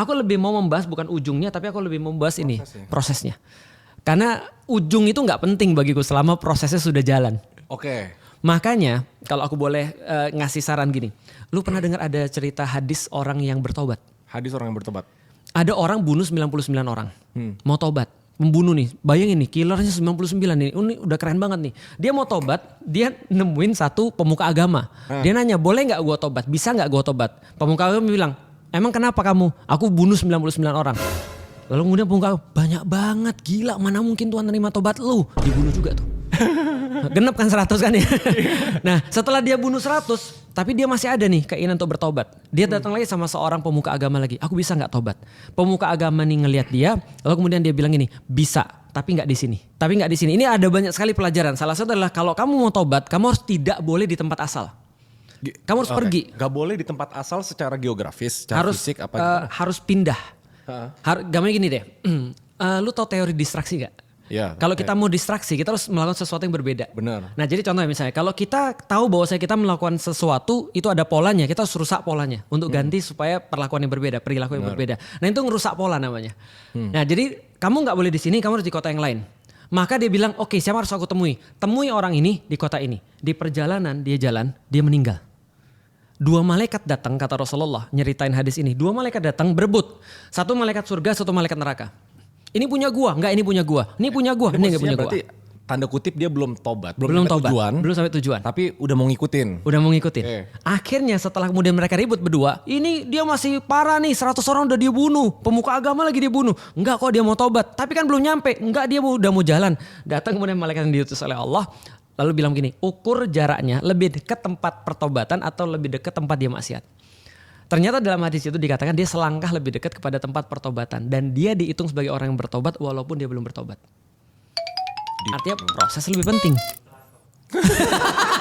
Aku lebih mau membahas bukan ujungnya, tapi aku lebih mau membahas ini Prosesnya. prosesnya. Karena ujung itu nggak penting bagiku selama prosesnya sudah jalan. Oke. Makanya kalau aku boleh ngasih saran gini, lu pernah dengar ada cerita hadis orang yang bertobat? Hadis orang yang bertobat. Ada orang bunuh 99 orang, mau tobat, membunuh nih. Bayangin nih, killernya 99 nih, ini udah keren banget nih. Dia mau tobat, dia nemuin satu pemuka agama. Dia nanya, boleh nggak gua tobat? Bisa nggak gua tobat? Pemuka agama bilang, emang kenapa kamu? Aku bunuh 99 orang. Lalu kemudian pemuka agama, banyak banget, gila, mana mungkin Tuhan nerima tobat lu? Dibunuh juga tuh. Genep kan 100 kan ya. Nah setelah dia bunuh 100, tapi dia masih ada nih keinginan untuk bertobat. Dia datang lagi sama seorang pemuka agama lagi. Aku bisa nggak tobat? Pemuka agama nih ngelihat dia, lalu kemudian dia bilang gini, bisa, tapi nggak di sini. Tapi nggak di sini. Ini ada banyak sekali pelajaran. Salah satu adalah kalau kamu mau tobat, kamu harus tidak boleh di tempat asal. Kamu harus pergi. Gak boleh di tempat asal secara geografis, secara Harus fisik apa gimana? harus pindah. Gampangnya gini deh. Lu tau teori distraksi gak? Ya, Kalau kita mau distraksi, kita harus melakukan sesuatu yang berbeda. Benar. Nah jadi contohnya misalnya, kalau kita tahu bahwa kita melakukan sesuatu, itu ada polanya, kita harus rusak polanya. Untuk ganti supaya perlakuan yang berbeda, perilaku yang berbeda. Nah itu ngerusak pola namanya. Nah jadi kamu gak boleh di sini, kamu harus di kota yang lain. Maka dia bilang, oke, siapa harus aku temui? Temui orang ini di kota ini. Di perjalanan dia jalan, dia meninggal. 2 malaikat datang, kata Rasulullah, nyeritain hadis ini. 2 malaikat datang berebut. 1 malaikat surga, 1 malaikat neraka. Ini punya gua, enggak ini punya gua. Ini punya gua, ini enggak punya gua. Berarti tanda kutip dia belum tobat, Belum sampai tobat, tujuan, belum sampai tujuan. tapi udah mau ngikutin. Udah mau ngikutin. Oke. Akhirnya setelah kemudian mereka ribut berdua, ini dia masih parah nih, 100 orang udah dia bunuh. Pemuka agama lagi dia bunuh. Enggak kok dia mau tobat, tapi kan belum nyampe. Enggak, dia udah mau jalan. Datang kemudian malaikat yang diutus oleh Allah, lalu bilang gini, ukur jaraknya lebih dekat tempat pertobatan atau lebih dekat tempat dia maksiat. Ternyata dalam hadis itu dikatakan dia selangkah lebih dekat kepada tempat pertobatan. Dan dia dihitung sebagai orang yang bertobat walaupun dia belum bertobat. Artinya proses lebih penting.